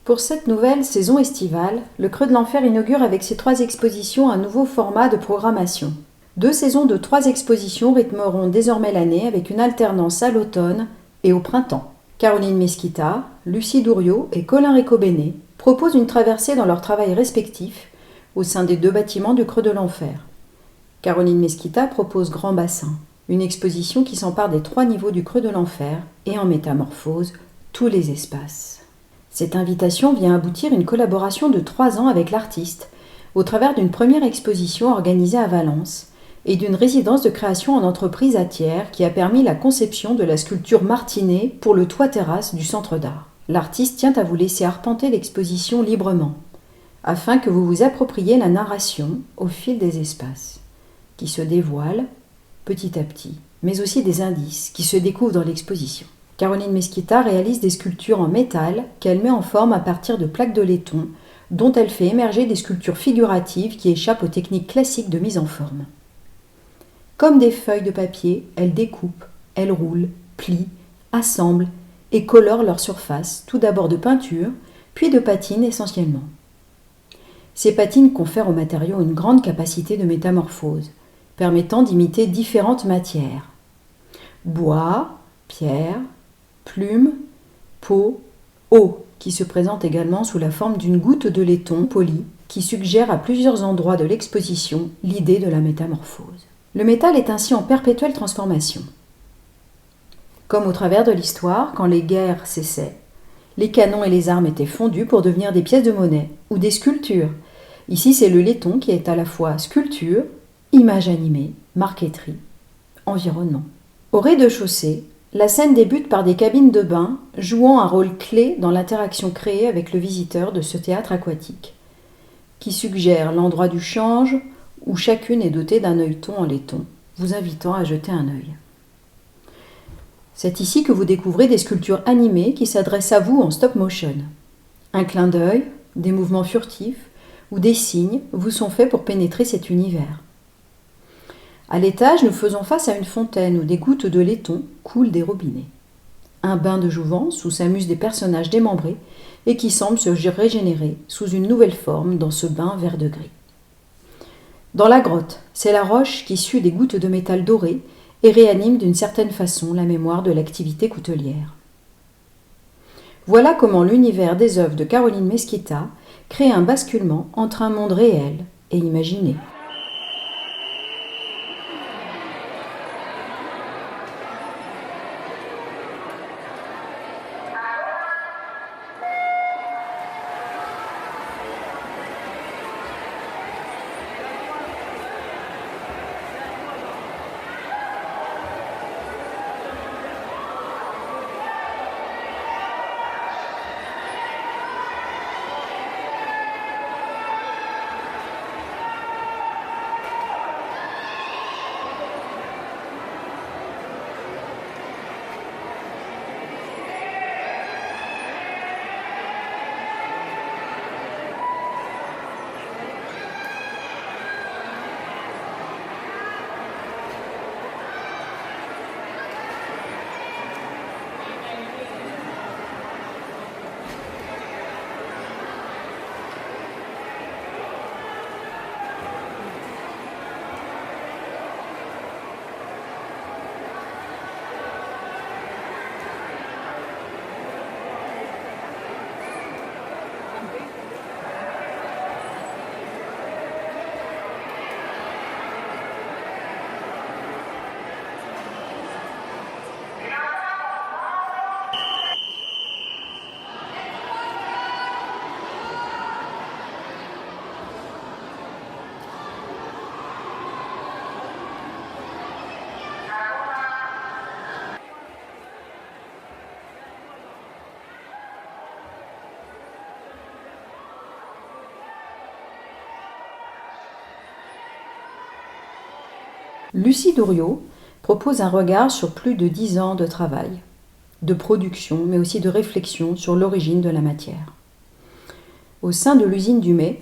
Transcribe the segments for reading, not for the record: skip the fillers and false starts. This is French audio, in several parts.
Pour cette nouvelle saison estivale, le Creux de l'Enfer inaugure avec ses 3 expositions un nouveau format de programmation. 2 saisons de 3 expositions rythmeront désormais l'année avec une alternance à l'automne et au printemps. Caroline Mesquita, Lucie Douriot et Colin Récobéné proposent une traversée dans leur travail respectif au sein des 2 bâtiments du Creux de l'Enfer. Caroline Mesquita propose Grand Bassin, une exposition qui s'empare des 3 niveaux du Creux de l'Enfer et en métamorphose tous les espaces. Cette invitation vient aboutir une collaboration de 3 ans avec l'artiste, au travers d'une première exposition organisée à Valence et d'une résidence de création en entreprise à Thiers qui a permis la conception de la sculpture Martinet pour le toit-terrasse du centre d'art. L'artiste tient à vous laisser arpenter l'exposition librement, afin que vous vous appropriez la narration au fil des espaces, qui se dévoilent petit à petit, mais aussi des indices qui se découvrent dans l'exposition. Caroline Mesquita réalise des sculptures en métal qu'elle met en forme à partir de plaques de laiton, dont elle fait émerger des sculptures figuratives qui échappent aux techniques classiques de mise en forme. Comme des feuilles de papier, elle découpe, elle roule, plie, assemble et colore leur surface, tout d'abord de peinture, puis de patine essentiellement. Ces patines confèrent au matériau une grande capacité de métamorphose, permettant d'imiter différentes matières. Bois, pierre, plume, peau, eau, qui se présente également sous la forme d'une goutte de laiton poli, qui suggère à plusieurs endroits de l'exposition l'idée de la métamorphose. Le métal est ainsi en perpétuelle transformation. Comme au travers de l'histoire, quand les guerres cessaient, les canons et les armes étaient fondus pour devenir des pièces de monnaie ou des sculptures. Ici, c'est le laiton qui est à la fois sculpture, image animée, marqueterie, environnement. Au rez-de-chaussée, la scène débute par des cabines de bain jouant un rôle clé dans l'interaction créée avec le visiteur de ce théâtre aquatique, qui suggère l'endroit du change où chacune est dotée d'un œilleton en laiton, vous invitant à jeter un œil. C'est ici que vous découvrez des sculptures animées qui s'adressent à vous en stop motion. Un clin d'œil, des mouvements furtifs ou des signes vous sont faits pour pénétrer cet univers. À l'étage, nous faisons face à une fontaine où des gouttes de laiton coulent des robinets. Un bain de jouvence où s'amusent des personnages démembrés et qui semblent se régénérer sous une nouvelle forme dans ce bain vert de gris. Dans la grotte, c'est la roche qui sue des gouttes de métal doré et réanime d'une certaine façon la mémoire de l'activité coutelière. Voilà comment l'univers des œuvres de Caroline Mesquita crée un basculement entre un monde réel et imaginé. Lucie Douriot propose un regard sur plus de 10 ans de travail, de production, mais aussi de réflexion sur l'origine de la matière. Au sein de l'usine du Mai,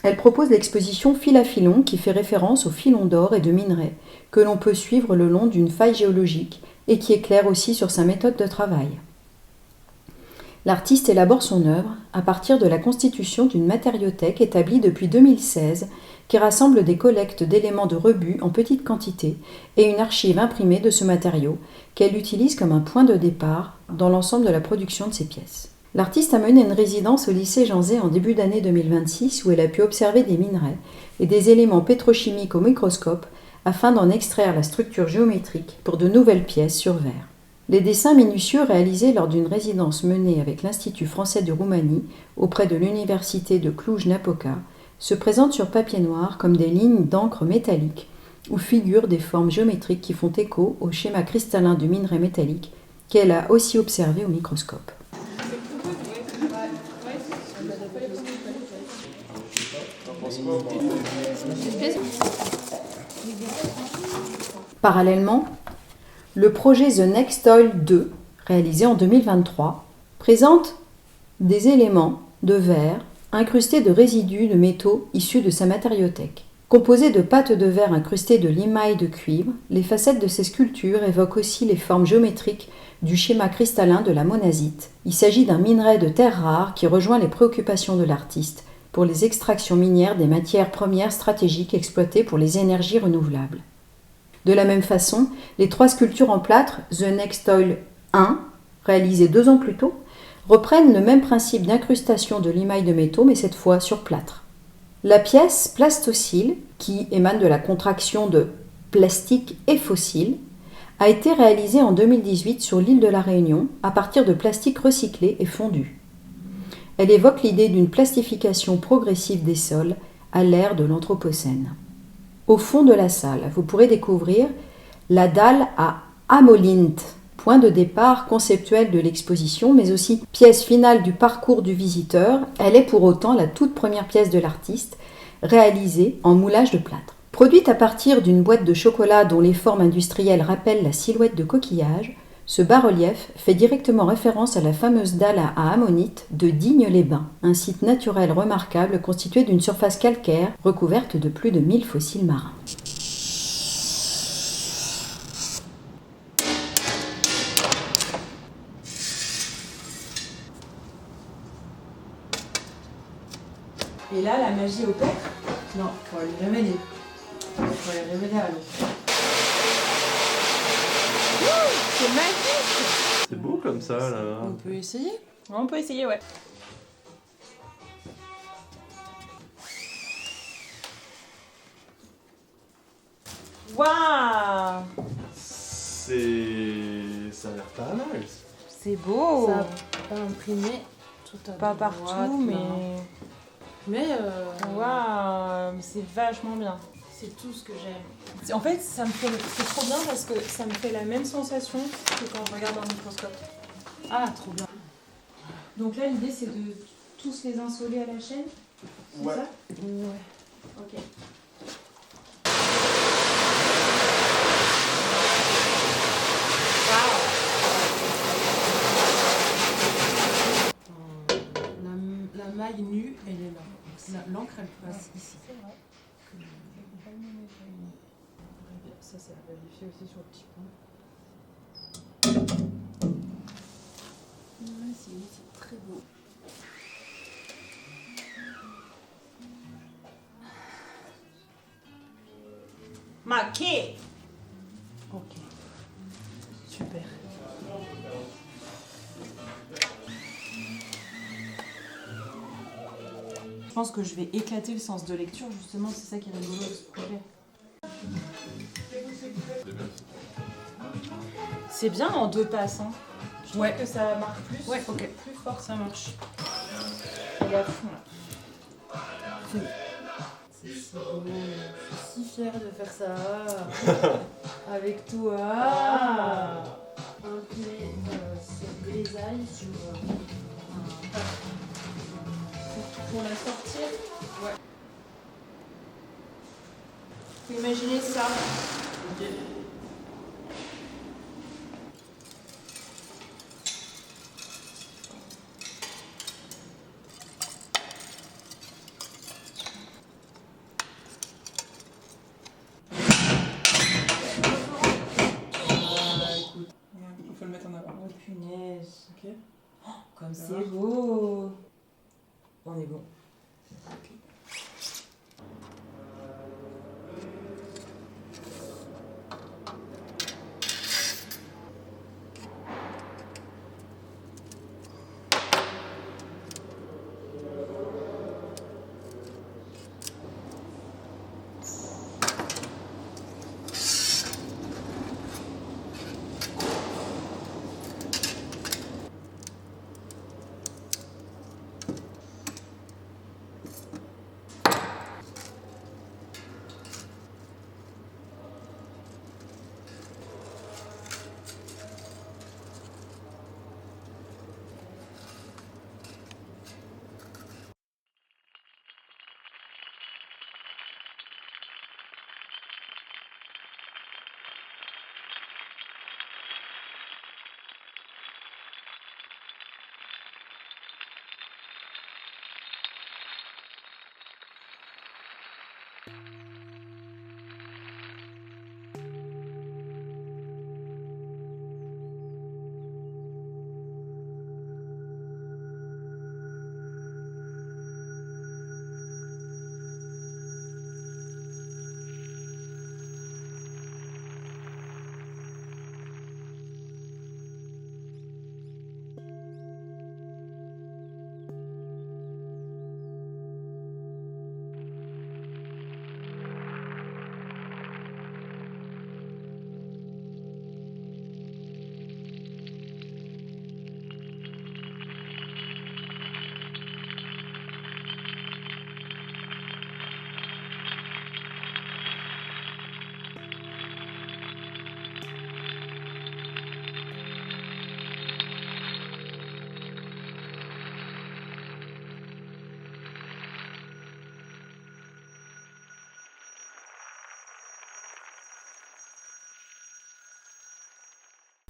elle propose l'exposition Fil à filon qui fait référence aux filons d'or et de minerais que l'on peut suivre le long d'une faille géologique et qui éclaire aussi sur sa méthode de travail. L'artiste élabore son œuvre à partir de la constitution d'une matériothèque établie depuis 2016 qui rassemble des collectes d'éléments de rebut en petite quantité et une archive imprimée de ce matériau qu'elle utilise comme un point de départ dans l'ensemble de la production de ses pièces. L'artiste a mené une résidence au lycée Jean Zay en début d'année 2026 où elle a pu observer des minerais et des éléments pétrochimiques au microscope afin d'en extraire la structure géométrique pour de nouvelles pièces sur verre. Les dessins minutieux réalisés lors d'une résidence menée avec l'Institut français de Roumanie auprès de l'université de Cluj-Napoca se présentent sur papier noir comme des lignes d'encre métallique où figurent des formes géométriques qui font écho au schéma cristallin du minerai métallique qu'elle a aussi observé au microscope. Parallèlement, le projet The Next Oil 2, réalisé en 2023, présente des éléments de verre incrustés de résidus de métaux issus de sa matériothèque. Composés de pâte de verre incrustées de limaille de cuivre, les facettes de ces sculptures évoquent aussi les formes géométriques du schéma cristallin de la monazite. Il s'agit d'un minerai de terre rare qui rejoint les préoccupations de l'artiste pour les extractions minières des matières premières stratégiques exploitées pour les énergies renouvelables. De la même façon, les 3 sculptures en plâtre, The Next Oil 1, réalisées 2 ans plus tôt, reprennent le même principe d'incrustation de limaille de métaux, mais cette fois sur plâtre. La pièce Plastocile, qui émane de la contraction de plastique et fossile, a été réalisée en 2018 sur l'île de la Réunion à partir de plastique recyclé et fondu. Elle évoque l'idée d'une plastification progressive des sols à l'ère de l'Anthropocène. Au fond de la salle, vous pourrez découvrir la dalle à Amolint, point de départ conceptuel de l'exposition, mais aussi pièce finale du parcours du visiteur. Elle est pour autant la toute première pièce de l'artiste, réalisée en moulage de plâtre. Produite à partir d'une boîte de chocolat dont les formes industrielles rappellent la silhouette de coquillage, ce bas-relief fait directement référence à la fameuse dalle à ammonite de Digne-les-Bains, un site naturel remarquable constitué d'une surface calcaire recouverte de plus de 1000 fossiles marins. Et là, la magie opère? Non, faut aller révéler. Faut aller révéler à l'eau. C'est magique! C'est beau comme ça là. On peut essayer? On peut essayer, ouais. Waouh! Ça a l'air pas mal. C'est beau! Ça pas imprimé tout à Pas partout, mais. Mais Waouh! C'est vachement bien. c'est tout ce que j'aime. En fait, ça me fait... c'est trop bien parce que ça me fait la même sensation que quand je regarde dans le microscope. Ah, trop bien. Donc là, l'idée, c'est de tous les insoler à la chaîne. C'est Ouais. ça? Ouais. Ok. La maille nue, elle est là. L'encre, elle passe ici. C'est vrai. Ça, c'est à vérifier aussi sur le petit point. Ouais, c'est très beau. Maquet! Ok. Super. Je pense que je vais éclater le sens de lecture, justement, c'est ça qui est rigolo avec ce projet. C'est bien en 2 passes, hein. Je trouve que ça marque plus. Ouais, ok. Plus fort. Ça marche. Et à fond, là. C'est si beau. Je suis si fière de faire ça. Avec toi. Ah. Imprimer cette grisaille sur un papier. Pour la sortir. Ouais. Faut imaginer ça. Il faut le mettre en avant. Oh punaise. Ok. Comme C'est beau. On est bon.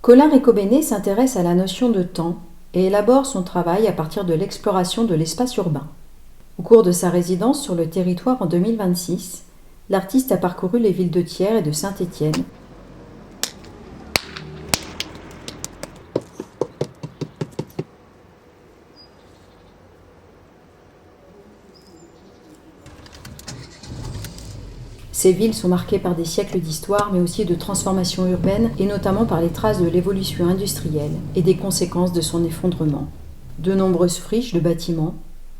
Colin Recobenet s'intéresse à la notion de temps et élabore son travail à partir de l'exploration de l'espace urbain. Au cours de sa résidence sur le territoire en 2026, l'artiste a parcouru les villes de Thiers et de Saint-Étienne. Ces villes sont marquées par des siècles d'histoire, mais aussi de transformations urbaines, et notamment par les traces de l'évolution industrielle et des conséquences de son effondrement. De nombreuses friches de bâtiments,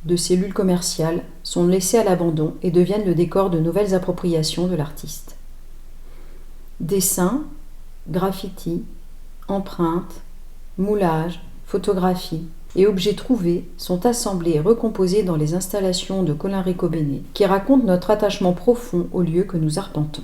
de cellules commerciales, sont laissées à l'abandon et deviennent le décor de nouvelles appropriations de l'artiste. Dessins, graffitis, empreintes, moulages, photographies et objets trouvés sont assemblés et recomposés dans les installations de Colin Recobenet, qui racontent notre attachement profond au lieu que nous arpentons.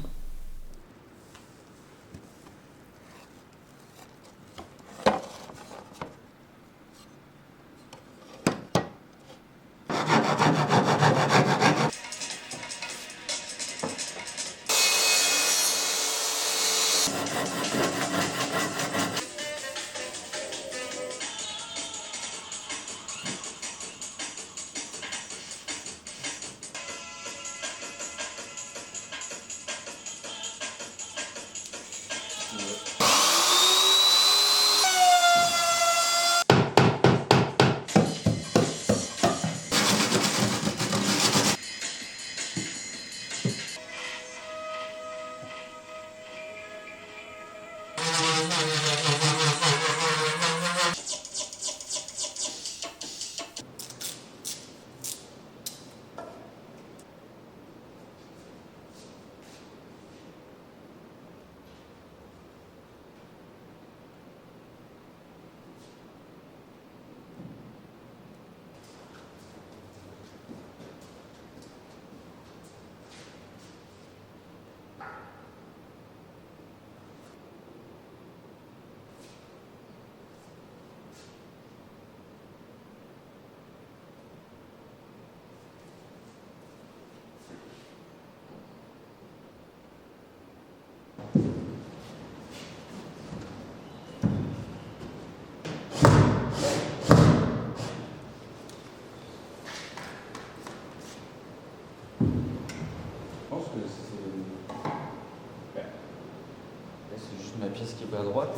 C'est juste ma pièce qui est pas à droite.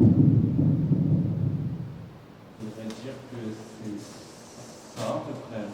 Je voudrais dire que c'est ça à peu près.